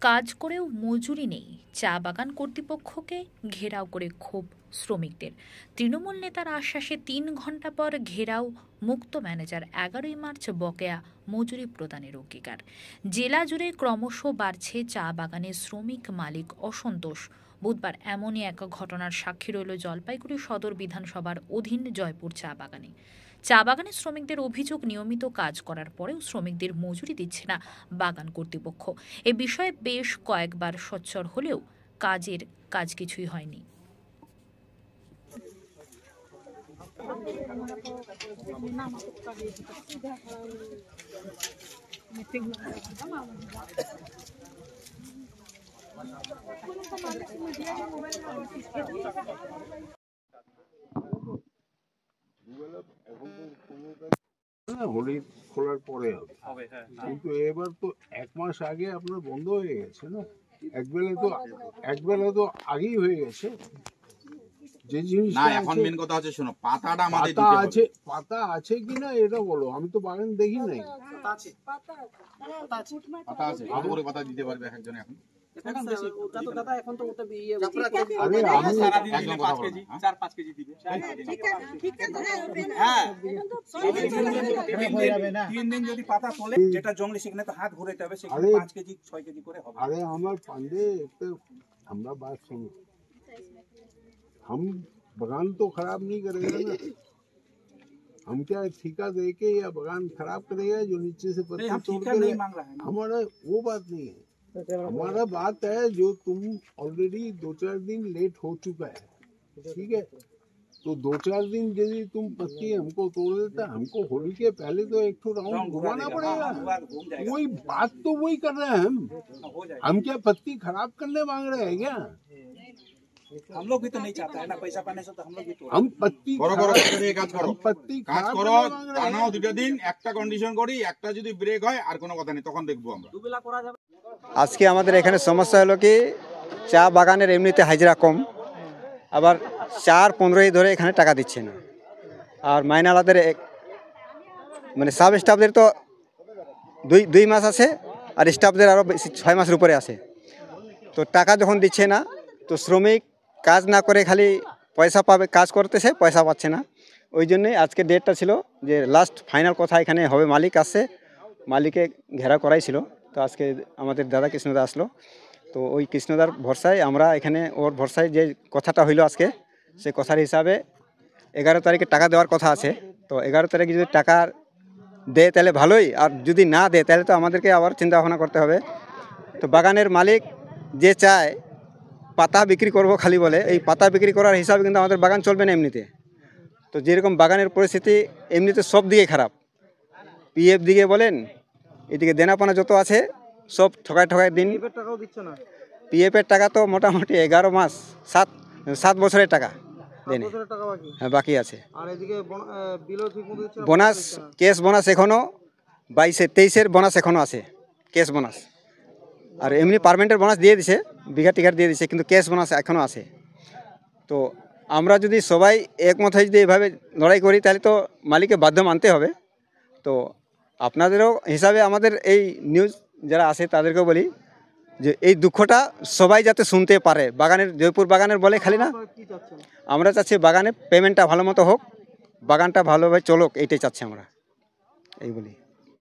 কাজ করেও মজুরি নেই, চা বাগান কর্তৃপক্ষকে ঘেরাও করে ক্ষোভ শ্রমিকদের। তৃণমূল নেতার আশ্বাসে ৩ ঘন্টা পর ঘেরাও মুক্ত ম্যানেজার। ১১ই মার্চ বকেয়া মজুরি প্রদানের অঙ্গীকার। জেলা জুড়ে ক্রমশ বাড়ছে চা বাগানের শ্রমিক মালিক অসন্তোষ। বুধবার এমনই এক ঘটনার সাক্ষী রইল জলপাইগুড়ি সদর বিধানসভার অধীন জয়পুর চা বাগানে। চা বাগানের শ্রমিকদের অভিযোগ, নিয়মিত কাজ করার পরেও শ্রমিকদের মজুরি দিচ্ছে না বাগান কর্তৃপক্ষ। এ বিষয়ে বেশ কয়েকবার সোচ্চার হলেও কাজ কিছুই হয়নি। হোলি খোলার পরে হবে, কিন্তু এবার তো 1 মাস আগে আপনার বন্ধ হয়ে গেছে না। একবেলা তো আগেই হয়ে গেছে। যে জিনিস না, এখন মেন কথা হচ্ছে, শোনো, পাতাটা আমাদের দিতে হবে। পাতা আছে কিনা এটা বলো, আমি তো বাগান দেখি নাই। পাতা আছে, কত করে পাতা দিতে পারবে একজন এখন? যেটা জঙ্গলি সেখানে তো হাত ঘুরাইতে হবে, সেখানে 5 কেজি 6 কেজি করে হবে। अरे हमारे पांडे हमारा बात सुनो, हम बगान तो खराब नहीं करेगा ना। हम क्या ठेका दे के या बगान खराब करेगा जो नीचे से पत्ती हम तोड़ ठेका के नहीं मांग रहा है। हमारा वो बात नहीं है। हमारा बात है जो तुम ऑलरेडी 2-4 दिन लेट हो चुका है, ठीक है। तो 2-4 दिन यदि तुम पत्ती हमको तोड़ देता, हमको होली के पहले तो एक ठो राउंड घुमाना पड़ेगा। वही बात तो वही कर रहे हैं हम क्या पत्ती खराब करने मांग रहे हैं क्या? हम लोग भी तो नहीं चाहता है ना, पैसा पाने से तो हम लोग भी तो हम पत्ती কাজ করো, पत्ती কাজ खराब করো, करने मांग रहे টানাও हैं। 2টা দিন, একটা কন্ডিশন করি, একটা যদি ব্রেক হয় আর কোনো কথা নেই, তখন দেখবো আমরা। আজকে আমাদের এখানে সমস্যা হলো কি, চা বাগানের এমনিতে হাজিরা কম, আবার 4-15 ধরে এখানে টাকা দিচ্ছে না। আর মাইনালাদের মানে সাব স্টাফদের তো 2 মাস আছে, আর স্টাফদের আরও বেশি 6 মাসের উপরে আছে। তো টাকা যখন দিচ্ছে না, তো শ্রমিক কাজ না করে খালি পয়সা পাবে, কাজ করতেছে পয়সা পাচ্ছে না। ওই জন্যই আজকে ডেটটা ছিল যে লাস্ট ফাইনাল কথা এখানে হবে। মালিক আসছে, মালিকে ঘেরা করাই ছিল। তো আজকে আমাদের দাদা কৃষ্ণদা আসলো, তো ওই কৃষ্ণদার ভরসায় আমরা এখানে, ওর ভরসায় যে কথাটা হইলো আজকে, সে কথার হিসাবে 11 তারিখে টাকা দেওয়ার কথা আছে। তো 11 তারিখে যদি টাকা দেয় তাহলে ভালোই, আর যদি না দেয় তাহলে তো আমাদেরকে আবার চিন্তা ভাবনা করতে হবে। তো বাগানের মালিক যে চায় পাতা বিক্রি করব খালি বলে, এই পাতা বিক্রি করার হিসাবে কিন্তু আমাদের বাগান চলবে না এমনিতে। তো যেরকম বাগানের পরিস্থিতি এমনিতে সব দিকে খারাপ, পিএফ দিকে বলেন, এদিকে দেনাপানা যত আছে সব ঠকায় দিন। পিএফের টাকা তো মোটামুটি 11 মাস 7 বছরের টাকা দেনে, হ্যাঁ বাকি আছে। বোনাস, ক্যাশ বোনাস এখনও 22-23-এর বোনাস এখনও আছে, ক্যাশ বোনাস। আর এমনি পারমানেন্টের বোনাস দিয়ে দিছে, বিঘা টিকার দিয়ে দিছে, কিন্তু ক্যাশ বোনাস এখনও আছে। তো আমরা যদি সবাই একমত হয়ে যদি এভাবে লড়াই করি তাহলে তো মালিককে বাধ্য মানতে হবে। তো আপনাদেরও হিসাবে আমাদের এই নিউজ যারা আসে তাদেরকেও বলি যে এই দুঃখটা সবাই যাতে শুনতে পারে। বাগানের, জয়পুর বাগানের বলে খালি না, আমরা চাচ্ছি বাগানে পেমেন্টটা ভালো মতো হোক, বাগানটা ভালোভাবে চলুক, এইটাই চাচ্ছি আমরা, এই বলি।